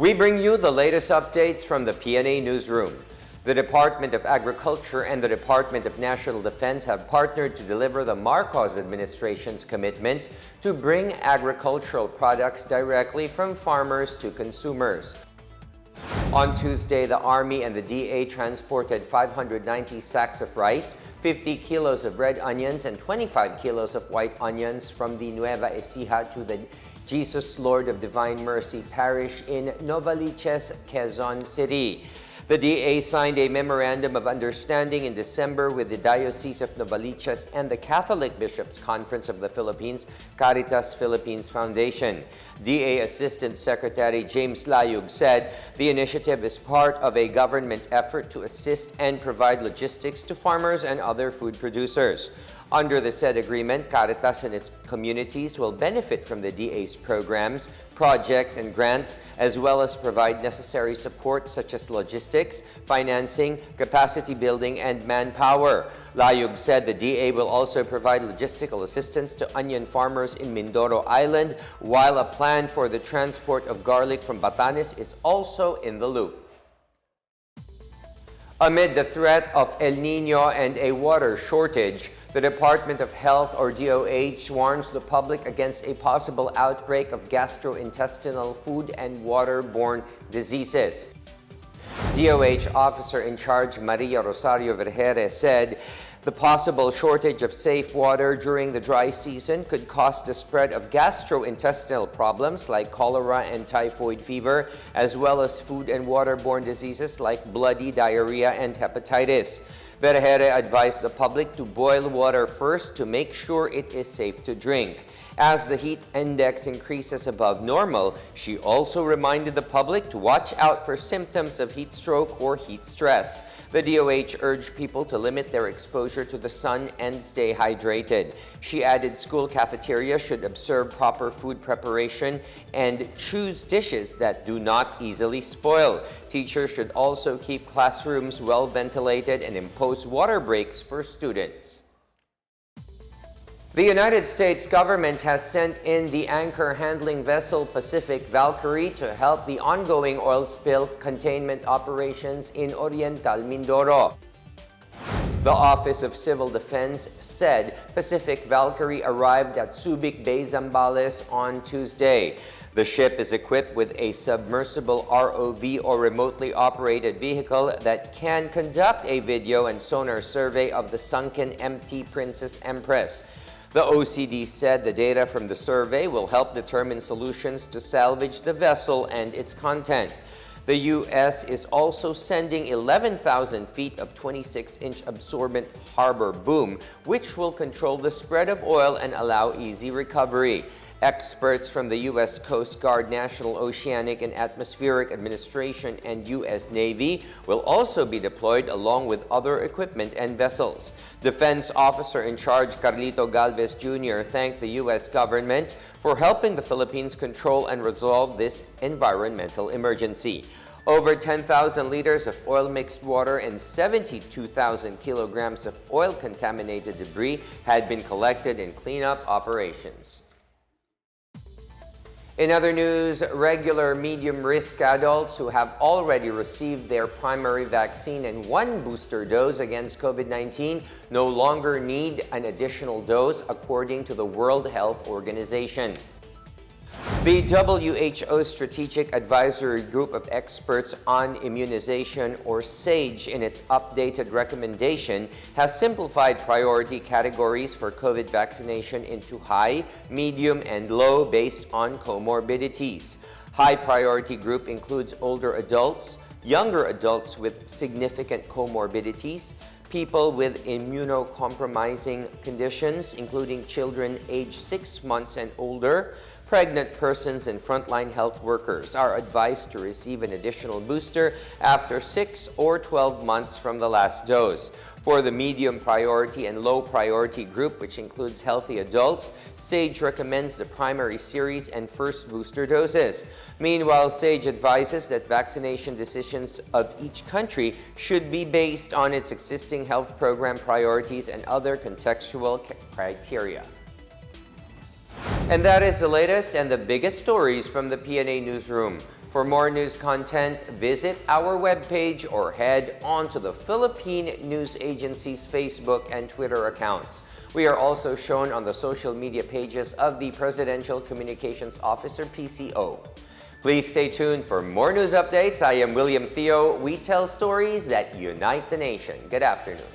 We bring you the latest updates from the Pna Newsroom. The Department of Agriculture and the Department of National Defense have partnered to deliver the Marcos administration's commitment to bring agricultural products directly from farmers to consumers. On Tuesday, the Army and the DA transported 590 sacks of rice, 50 kilos of red onions, and 25 kilos of white onions from the Nueva Ecija to the Jesus Lord of Divine Mercy Parish in Novaliches, Quezon City. The DA signed a Memorandum of Understanding in December with the Diocese of Novaliches and the Catholic Bishops' Conference of the Philippines, Caritas Philippines Foundation. DA Assistant Secretary James Layug said the initiative is part of a government effort to assist and provide logistics to farmers and other food producers. Under the said agreement, Caritas and its communities will benefit from the DA's programs, projects, and grants, as well as provide necessary support such as logistics, financing, capacity building, and manpower. Layug said the DA will also provide logistical assistance to onion farmers in Mindoro Island, while a plan for the transport of garlic from Batanes is also in the loop. Amid the threat of El Nino and a water shortage, the Department of Health, or DOH, warns the public against a possible outbreak of gastrointestinal, food, and waterborne diseases. DOH Officer in Charge Maria Rosario Vergere said the possible shortage of safe water during the dry season could cause the spread of gastrointestinal problems like cholera and typhoid fever, as well as food and waterborne diseases like bloody diarrhea and hepatitis. Vergere advised the public to boil water first to make sure it is safe to drink. As the heat index increases above normal, she also reminded the public to watch out for symptoms of heat stroke or heat stress. The DOH urged people to limit their exposure to the sun and stay hydrated. She added school cafeterias should observe proper food preparation and choose dishes that do not easily spoil. Teachers should also keep classrooms well ventilated and impose water breaks for students. The United States government has sent in the anchor handling vessel Pacific Valkyrie to help the ongoing oil spill containment operations in Oriental Mindoro. The Office of Civil Defense said Pacific Valkyrie arrived at Subic Bay, Zambales on Tuesday. The ship is equipped with a submersible ROV, or remotely operated vehicle, that can conduct a video and sonar survey of the sunken MT Princess Empress. The OCD said the data from the survey will help determine solutions to salvage the vessel and its content. The U.S. is also sending 11,000 feet of 26-inch absorbent harbor boom, which will control the spread of oil and allow easy recovery. Experts from the U.S. Coast Guard, National Oceanic and Atmospheric Administration, and U.S. Navy will also be deployed along with other equipment and vessels. Defense Officer in Charge Carlito Galvez Jr. thanked the U.S. government for helping the Philippines control and resolve this environmental emergency. Over 10,000 liters of oil-mixed water and 72,000 kilograms of oil-contaminated debris had been collected in cleanup operations. In other news, regular medium-risk adults who have already received their primary vaccine and one booster dose against COVID-19 no longer need an additional dose, according to the World Health Organization. The WHO Strategic Advisory Group of Experts on Immunization, or SAGE, in its updated recommendation, has simplified priority categories for COVID vaccination into high, medium, and low based on comorbidities. High priority group includes older adults, younger adults with significant comorbidities, people with immunocompromising conditions, including children aged 6 months and older. Pregnant persons and frontline health workers are advised to receive an additional booster after 6 or 12 months from the last dose. For the medium priority and low priority group, which includes healthy adults, SAGE recommends the primary series and first booster doses. Meanwhile, SAGE advises that vaccination decisions of each country should be based on its existing health program priorities and other contextual criteria. And that is the latest and the biggest stories from the Pna Newsroom. For more news content, visit our webpage or head on to the Philippine News Agency's Facebook and Twitter accounts. We are also shown on the social media pages of the Presidential Communications Officer, PCO. Please stay tuned for more news updates. I am William Theo. We tell stories that unite the nation. Good afternoon.